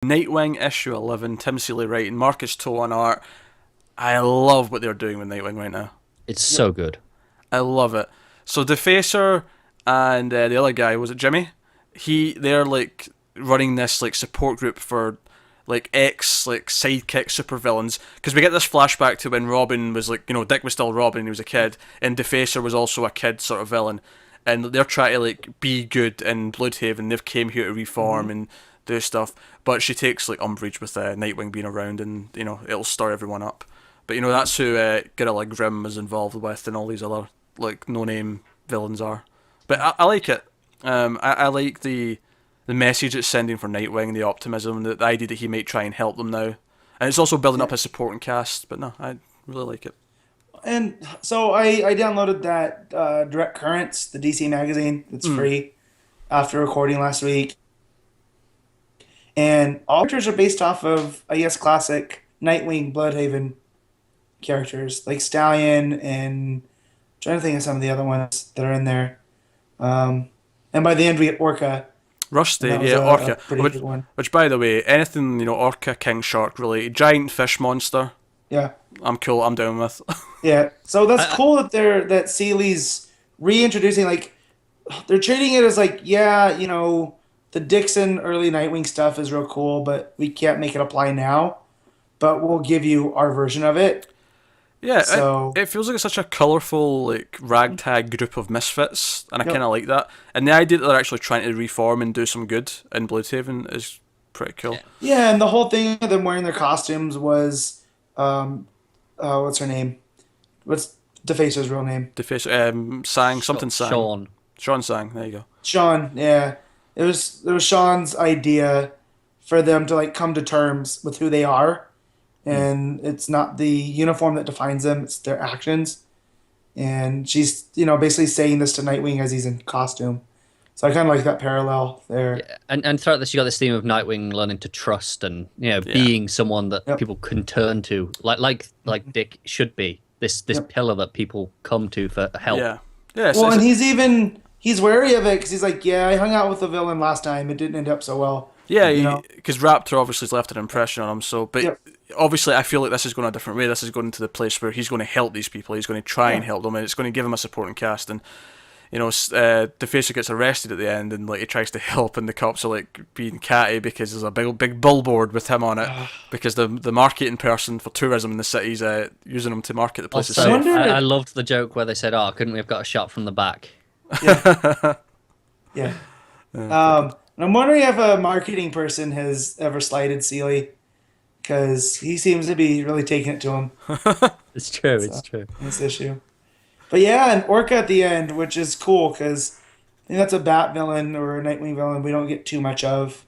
Nightwing issue 11, Tim Seeley writing, Marcus Toe on art. I love what they're doing with Nightwing right now. It's so good. I love it. So Defacer and the other guy, was it Jimmy? They're like running this like support group for like ex like sidekick supervillains, because we get this flashback to when Robin was like, Dick was still Robin, he was a kid, and Defacer was also a kid sort of villain, and they're trying to like be good in Bloodhaven. They've came here to reform and do stuff, but she takes like umbrage with Nightwing being around, and it'll stir everyone up. But that's who Gorilla Grimm is involved with, and all these other like no-name villains are. But I like it. I like the message it's sending for Nightwing, the optimism, the idea that he might try and help them now. And it's also building up his supporting cast, but no, I really like it. And so I downloaded that Direct Currents, the DC magazine. It's free after recording last week. And all characters are based off of, I guess, classic Nightwing, Bloodhaven characters, like Stallion, and I'm trying to think of some of the other ones that are in there. And by the end we get Orca. Rusty, Orca. Which, by the way, anything, Orca, King Shark related, giant fish monster. Yeah. I'm cool, I'm down with. Yeah. So that's cool that Seeley's reintroducing, like, they're treating it as like, the Dixon early Nightwing stuff is real cool, but we can't make it apply now. But we'll give you our version of it. Yeah, so, it feels like it's such a colourful, like, ragtag group of misfits, and I kind of like that. And the idea that they're actually trying to reform and do some good in Bloodhaven is pretty cool. Yeah, and the whole thing of them wearing their costumes was, what's her name? What's Defacer's real name? Defacer, Sang, something Sang. Sean Sang, there you go. Sean, yeah. It was Sean's idea for them to, like, come to terms with who they are. And it's not the uniform that defines them, it's their actions. And she's, basically saying this to Nightwing as he's in costume. So I kind of like that parallel there. Yeah. And throughout this, you got this theme of Nightwing learning to trust and, being someone that people can turn to, like Dick should be. This pillar that people come to for help. Yeah. Yeah. Well, and he's wary of it because he's like, I hung out with the villain last time. It didn't end up so well. Yeah, because Raptor obviously has left an impression on him. So, but obviously, I feel like this is going a different way. This is going to the place where he's going to help these people. He's going to try and help them, and it's going to give him a supporting cast. And Defacer gets arrested at the end, and like he tries to help, and the cops are like being catty because there's a big billboard with him on it because the marketing person for tourism in the city's using him to market the place. Also, I loved the joke where they said, "Oh, couldn't we have got a shot from the back?" Yeah. I'm wondering if a marketing person has ever slighted Seeley, because he seems to be really taking it to him. It's true. It's true. This issue. But yeah, and Orca at the end, which is cool because I think that's a Bat villain or a Nightwing villain we don't get too much of.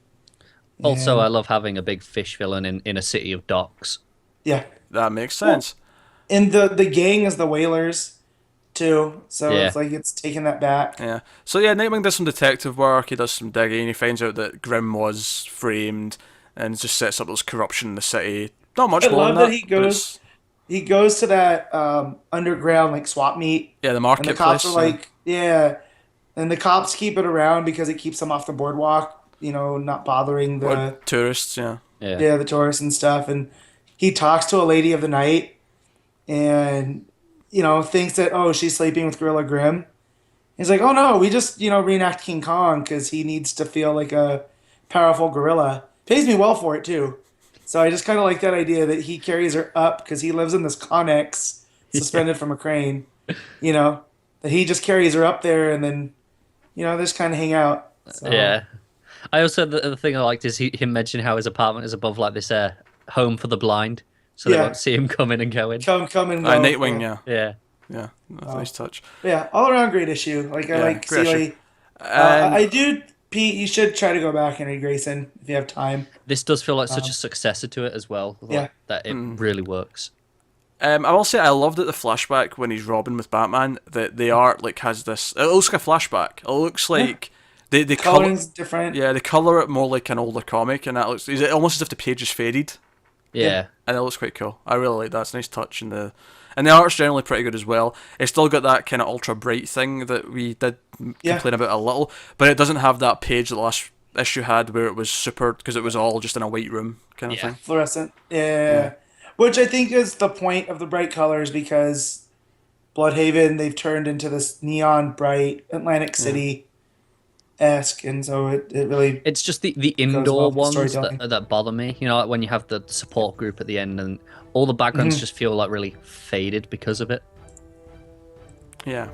Also, I love having a big fish villain in a city of docks. Yeah. That makes sense. Well, and the gang is the Whalers too, so it's like it's taking that back. Yeah. So yeah, Nightwing does some detective work, he does some digging, he finds out that Grimm was framed, and just sets up this corruption in the city. Not much more than that. He goes to that underground like swap meet. Yeah, the marketplace. And the cops are like, and the cops keep it around because it keeps them off the boardwalk, not bothering the tourists, the tourists and stuff. And he talks to a lady of the night, and thinks that, she's sleeping with Gorilla Grimm. He's like, oh no, we just reenact King Kong because he needs to feel like a powerful gorilla. Pays me well for it too. So I just kind of like that idea that he carries her up because he lives in this Connex suspended from a crane, that he just carries her up there and then, they just kind of hang out. So. Yeah. I also, the thing I liked is him mentioning how his apartment is above like this home for the blind, so they won't see him come in and go in. Come and go. Nightwing, Yeah. Yeah, that's a nice touch. Yeah, all around great issue. Like, I like Seeley. I do... Pete, you should try to go back and read Grayson if you have time. This does feel like such a successor to it as well. That it really works. I will say I loved it, the flashback when he's Robin with Batman, that the art like has this... It looks like a flashback. It looks like... The coloring's different. Yeah, they colour it more like an older comic, and that looks... It's almost as if the page is faded. Yeah. And it looks quite cool. I really like that. It's a nice touch. And the art's generally pretty good as well. It's still got that kind of ultra bright thing that we did complain about a little, but it doesn't have that page that the last issue had where it was super, because it was all just in a white room kind of thing. Fluorescent. Yeah. Which I think is the point of the bright colors, because Bloodhaven, they've turned into this neon bright Atlantic City-esque, and so it really... It's just the goes indoor well with the ones storytelling. that bother me. You know, like when you have the support group at the end and all the backgrounds just feel like really faded because of it. Yeah.